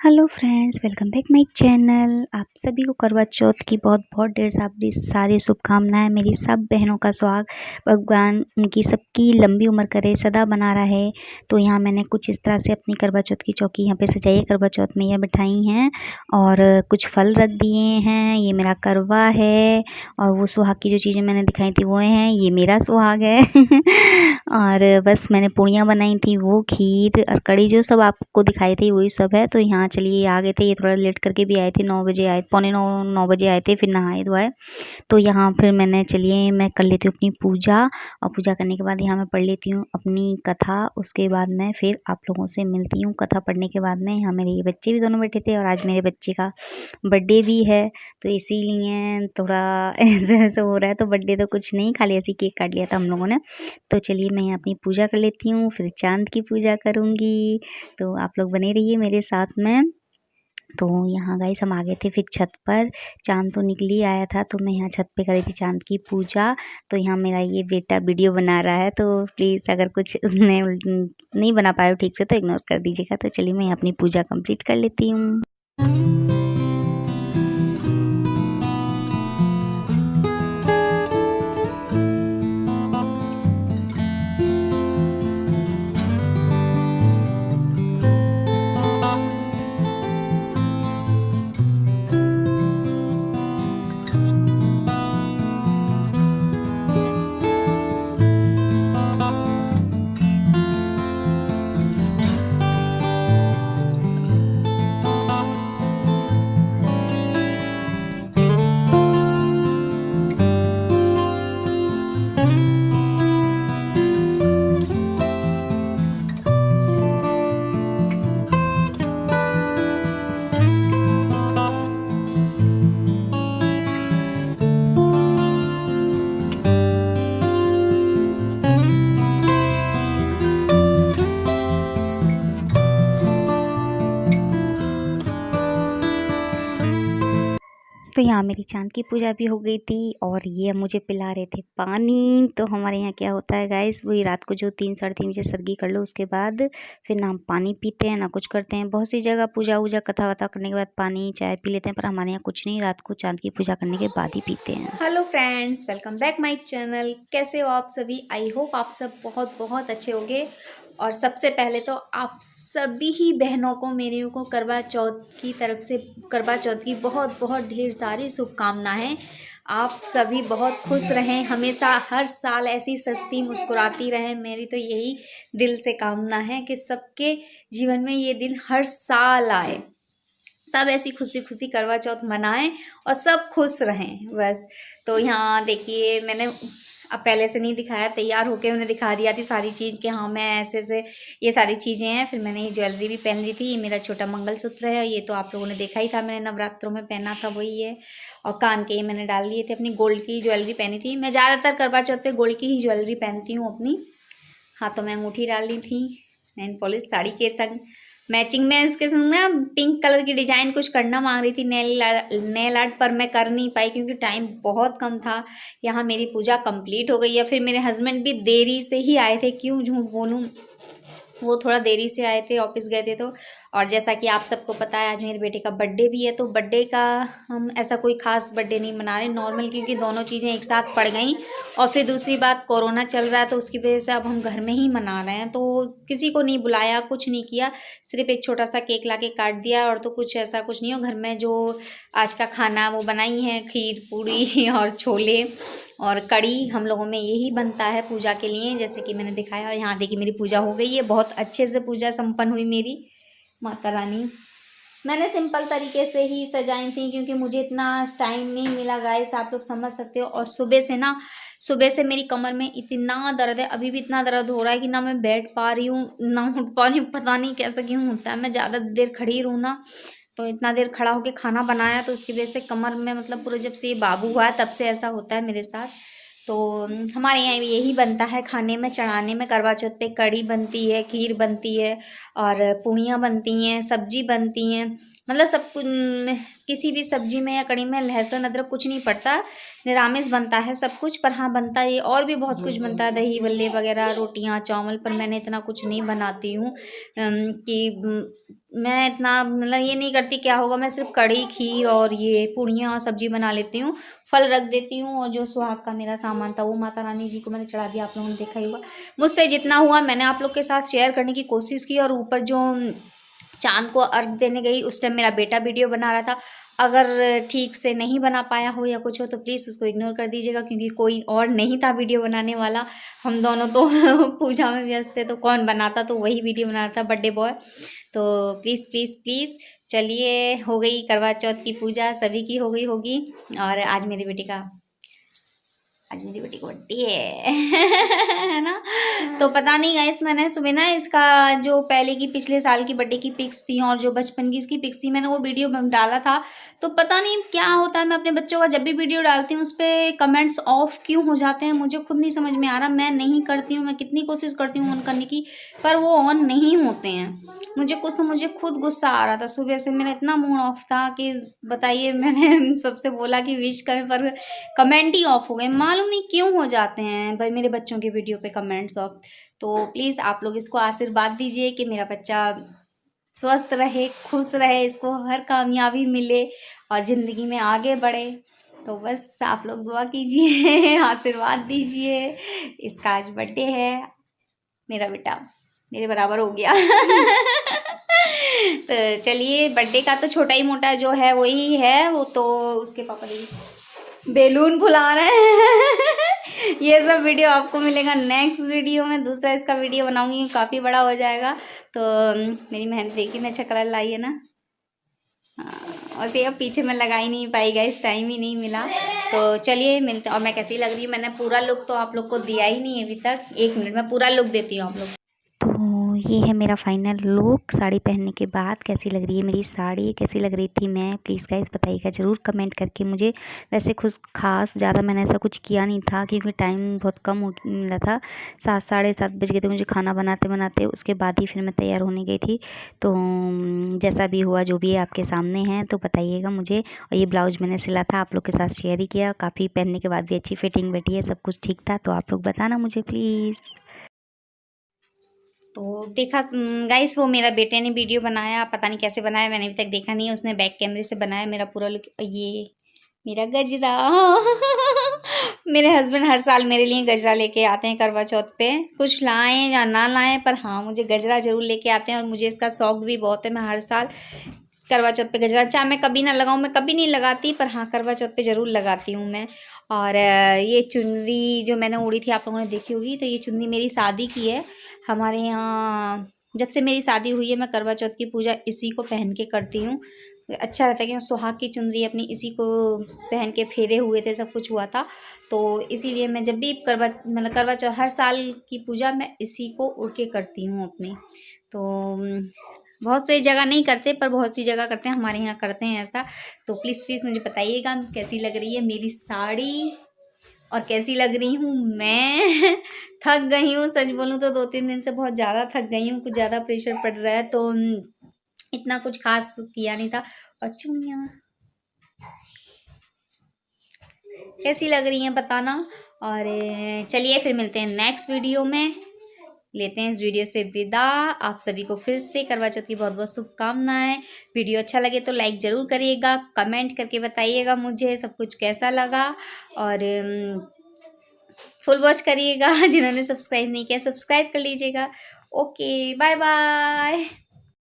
Hello friends, welcome back my channel. आप सभी को करवा चौथ की बहुत बहुत ढेर सारी शुभकामनाएं। मेरी सब बहनों का सुहाग भगवान उनकी सबकी लंबी उम्र करे, सदा बना रहे। तो यहाँ मैंने कुछ इस तरह से अपनी करवा चौथ की चौकी यहाँ पे सजाई है। करवा चौथ में यह बिठाई हैं और कुछ फल रख दिए हैं। ये मेरा करवा है और वो सुहाग की जो चीज़ें मैंने दिखाई थी वो हैं, ये मेरा सुहाग है। और बस मैंने पूड़ियाँ बनाई थी, वो खीर और कढ़ी जो सब आपको दिखाई थी वही सब है। तो यहाँ चलिए आ गए थे, ये थोड़ा लेट करके भी आए थे, 9 बजे आए, पौने 9 बजे आए थे, फिर नहाए धोआए। तो यहाँ फिर मैंने चलिए मैं कर लेती हूँ अपनी पूजा, और पूजा करने के बाद यहाँ मैं पढ़ लेती हूँ अपनी कथा। उसके बाद मैं फिर आप लोगों से मिलती हूँ। कथा पढ़ने के बाद में यहाँ मेरे ये बच्चे भी दोनों बैठे थे और आज मेरे बच्चे का बर्थडे भी है, तो इसीलिए थोड़ा ऐसे ऐसे हो रहा है। तो बर्थडे तो कुछ नहीं, खाली ऐसे केक काट लिया था हम लोगों ने। तो चलिए मैं यहाँ अपनी पूजा कर लेती हूँ, फिर चाँद की पूजा करूँगी। तो आप लोग बने रहिए मेरे साथ में। तो यहाँ गाइस हम आ गए थे फिर छत पर। चाँद तो निकल ही आया था, तो मैं यहाँ छत पे कर रही थी चाँद की पूजा। तो यहाँ मेरा ये बेटा वीडियो बना रहा है, तो प्लीज़ अगर कुछ उसने नहीं बना पाया हो ठीक से तो इग्नोर कर दीजिएगा। तो चलिए मैं यहाँ अपनी पूजा कंप्लीट कर लेती हूँ। तो यहाँ मेरी चाँद की पूजा भी हो गई थी और ये मुझे पिला रहे थे पानी। तो हमारे यहाँ क्या होता है गाइस, वही रात को जो 3 साढ़े 3 बजे सर्गी कर लो उसके बाद फिर ना हम पानी पीते हैं ना कुछ करते हैं। बहुत सी जगह पूजा वूजा कथा वथा करने के बाद पानी चाय पी लेते हैं, पर हमारे यहाँ कुछ नहीं, रात को चाँद की पूजा करने के बाद ही पीते हैं। Hello friends, welcome back my channel. कैसे हो आप सभी? आई होप आप सब बहुत बहुत अच्छे होंगे। और सबसे पहले तो आप सभी ही बहनों को मेरी को करवा चौथ की तरफ से करवा चौथ की बहुत बहुत ढेर सारी शुभकामनाएं। आप सभी बहुत खुश रहें, हमेशा हर साल ऐसी सस्ती मुस्कुराती रहें। मेरी तो यही दिल से कामना है कि सबके जीवन में ये दिन हर साल आए, सब ऐसी खुशी खुशी करवा चौथ मनाएं और सब खुश रहें बस। तो यहाँ देखिए मैंने अब पहले से नहीं दिखाया, तैयार होके मैंने दिखा दिया थी सारी चीज़ कि हाँ मैं ऐसे से ये सारी चीज़ें हैं। फिर मैंने ये ज्वेलरी भी पहन ली थी, ये मेरा छोटा मंगलसूत्र है, ये तो आप लोगों ने देखा ही था, मैंने नवरात्रों में पहना था वही है। और कान के ये मैंने डाल दिए थे, अपनी गोल्ड की ज्वेलरी पहनी थी। मैं ज़्यादातर करवा चौथ पे गोल्ड की ही ज्वेलरी पहनती हूँ अपनी। हाथों में अंगूठी डाल दी थी, नेल पॉलिश साड़ी के संग मैचिंग में। इसके संग ना पिंक कलर की डिजाइन कुछ करना मांग रही थी नेल आर्ट, पर मैं कर नहीं पाई क्योंकि टाइम बहुत कम था। यहाँ मेरी पूजा कंप्लीट हो गई है। फिर मेरे हस्बैंड भी देरी से ही आए थे, क्यों झूठ बोलूँ, वो थोड़ा देरी से आए थे, ऑफिस गए थे तो। और जैसा कि आप सबको पता है आज मेरे बेटे का बर्थडे भी है, तो बर्थडे का हम ऐसा कोई ख़ास बर्थडे नहीं मना रहे, नॉर्मल, क्योंकि दोनों चीज़ें एक साथ पड़ गई। और फिर दूसरी बात कोरोना चल रहा है, तो उसकी वजह से अब हम घर में ही मना रहे हैं। तो किसी को नहीं बुलाया, कुछ नहीं किया, सिर्फ एक छोटा सा केक ला के काट दिया। और तो कुछ ऐसा कुछ नहीं हो, घर में जो आज का खाना वो बनाई है, खीर पूड़ी और छोले और कड़ी, हम लोगों में यही बनता है पूजा के लिए, जैसे कि मैंने दिखाया। यहाँ देखिए मेरी पूजा हो गई है, बहुत अच्छे से पूजा संपन्न हुई मेरी। माता रानी मैंने सिंपल तरीके से ही सजाई थी क्योंकि मुझे इतना टाइम नहीं मिला गाइस, आप लोग समझ सकते हो। और सुबह से मेरी कमर में इतना दर्द है, अभी भी इतना दर्द हो रहा है कि ना मैं बैठ पा रही हूँ ना उठ पा रही हूँ, पता नहीं कैसा क्यों होता है। मैं ज़्यादा देर खड़ी रहूँ ना, तो इतना देर खड़ा होकर खाना बनाया, तो उसकी वजह से कमर में मतलब पूरा, जब से ये बाबू हुआ है तब से ऐसा होता है मेरे साथ। तो हमारे यहाँ यही बनता है खाने में, चढ़ाने में। करवा चौथ पे कढ़ी बनती है, खीर बनती है और पूड़ियाँ बनती हैं, सब्जी बनती हैं। मतलब सब किसी भी सब्जी में या कड़ी में लहसुन अदरक कुछ नहीं पड़ता, निरामिष बनता है सब कुछ। पर हाँ बनता है और भी बहुत कुछ बनता है, दही बल्ले वगैरह, रोटियां चावल। पर मैंने इतना कुछ नहीं बनाती हूँ कि मैं इतना मतलब ये नहीं करती क्या होगा। मैं सिर्फ कड़ी खीर और ये पूड़ियाँ और सब्जी बना लेती हूँ, फल रख देती हूँ। और जो सुहाग का मेरा सामान था वो माता रानी जी को मैंने चढ़ा दिया। आप लोगों ने देखा ही होगा, मुझसे जितना हुआ मैंने आप लोग के साथ शेयर करने की कोशिश की। और ऊपर जो चांद को अर्घ देने गई उस टाइम मेरा बेटा वीडियो बना रहा था। अगर ठीक से नहीं बना पाया हो या कुछ हो तो प्लीज़ उसको इग्नोर कर दीजिएगा, क्योंकि कोई और नहीं था वीडियो बनाने वाला। हम दोनों तो पूजा में व्यस्त थे, तो कौन बनाता, तो वही वीडियो बना रहा था बर्थडे बॉय। तो प्लीज़ प्लीज़ प्लीज़ चलिए, हो गई करवा चौथ की पूजा, सभी की हो गई होगी। और आज मेरी बेटी को बर्थडे है ना। तो पता नहीं गाइस, मैंने सुबह ना इसका जो पहले की पिछले साल की बर्थडे की पिक्स थी और जो बचपन की इसकी पिक्स थी, मैंने वो वीडियो डाला था। तो पता नहीं क्या होता है, मैं अपने बच्चों का जब भी वीडियो डालती हूँ उस पर कमेंट्स ऑफ क्यों हो जाते हैं, मुझे खुद नहीं समझ में आ रहा। मैं नहीं करती हूँ, मैं कितनी कोशिश करती हूँ ऑन करने की, पर वो ऑन नहीं होते हैं। मुझे खुद गुस्सा आ रहा था, सुबह से मेरा इतना मूड ऑफ था कि बताइए। मैंने सबसे बोला कि विश करें, पर कमेंट ही ऑफ हो गए। मालूम नहीं क्यों हो जाते हैं भाई मेरे बच्चों के वीडियो पे कमेंट्स ऑफ। तो प्लीज़ आप लोग इसको आशीर्वाद दीजिए कि मेरा बच्चा स्वस्थ रहे, खुश रहे, इसको हर कामयाबी मिले और ज़िंदगी में आगे बढ़े। तो बस आप लोग दुआ कीजिए आशीर्वाद दीजिए। इसका आज बर्थडे है, मेरा बेटा मेरे बराबर हो गया तो चलिए, बर्थडे का तो छोटा ही मोटा जो है वही है। वो तो उसके पापा बेलून फुला रहे हैं ये सब वीडियो आपको मिलेगा नेक्स्ट वीडियो में। दूसरा इसका वीडियो बनाऊंगी, काफ़ी बड़ा हो जाएगा। तो मेरी मेहंदी देखी ना, अच्छा कलर लाई है ना। और से अब पीछे मैं लगा ही नहीं पाई गाइस, टाइम ही नहीं मिला। तो चलिए मिलते। और मैं कैसी लग रही हूँ, मैंने पूरा लुक तो आप लोग को दिया ही नहीं अभी तक। 1 मिनट में पूरा लुक देती हूँ आप लोग। तो ये है मेरा फाइनल लुक साड़ी पहनने के बाद। कैसी लग रही है मेरी साड़ी, कैसी लग रही थी मैं, प्लीज़ गाइस बताइएगा ज़रूर कमेंट करके मुझे। वैसे कुछ खास ज़्यादा मैंने ऐसा कुछ किया नहीं था, क्योंकि टाइम बहुत कम मिला था। 7 साढ़े 7 बज गए थे मुझे खाना बनाते बनाते। उसके बाद ही फिर मैं तैयार होने गई थी। तो जैसा भी हुआ जो भी है आपके सामने है, तो बताइएगा मुझे। और ये ब्लाउज़ मैंने सिला था, आप लोग के साथ शेयर ही किया। काफ़ी पहनने के बाद भी अच्छी फिटिंग बैठी है, सब कुछ ठीक था। तो आप लोग बताना मुझे प्लीज़। तो देखा गाइस, वो मेरा बेटे ने वीडियो बनाया, पता नहीं कैसे बनाया, मैंने अभी तक देखा नहीं है। उसने बैक कैमरे से बनाया मेरा पूरा लुक। ये मेरा गजरा मेरे हस्बैंड हर साल मेरे लिए गजरा लेके आते हैं करवा चौथ पे। कुछ लाएं या ना लाएं, पर हाँ मुझे गजरा ज़रूर लेके आते हैं। और मुझे इसका शौक भी बहुत है। मैं हर साल करवा चौथ पे गजरा, चाहे मैं कभी ना लगाऊं, मैं कभी नहीं लगाती, पर हाँ करवा चौथ पे ज़रूर लगाती हूँ मैं। और ये चुनरी जो मैंने ओढ़ी थी आप लोगों ने देखी होगी। तो ये चुनरी मेरी शादी की है। हमारे यहाँ जब से मेरी शादी हुई है, मैं करवा चौथ की पूजा इसी को पहन के करती हूँ। अच्छा रहता है कि मैं सुहाग की चुनरी अपनी इसी को पहन के फेरे हुए थे, सब कुछ हुआ था। तो इसीलिए मैं जब भी करवा चौथ हर साल की पूजा मैं इसी को उड़ के करती हूँ अपनी। तो बहुत सी जगह नहीं करते, पर बहुत सी जगह करते हैं, हमारे यहाँ करते हैं ऐसा। तो प्लीज़ प्लीज़ मुझे बताइएगा कैसी लग रही है मेरी साड़ी और कैसी लग रही हूँ मैं थक गई हूँ, सच बोलूँ तो 2-3 दिन से बहुत ज़्यादा थक गई हूँ। कुछ ज़्यादा प्रेशर पड़ रहा है, तो इतना कुछ खास किया नहीं था। और चुनिया कैसी लग रही हैं बताना। और चलिए फिर मिलते हैं नेक्स्ट वीडियो में, लेते हैं इस वीडियो से विदा। आप सभी को फिर से करवा चौथ की बहुत बहुत शुभकामनाएं। वीडियो अच्छा लगे तो लाइक ज़रूर करिएगा, कमेंट करके बताइएगा मुझे सब कुछ कैसा लगा। और फुल वॉच करिएगा। जिन्होंने सब्सक्राइब नहीं किया सब्सक्राइब कर लीजिएगा। Okay bye bye.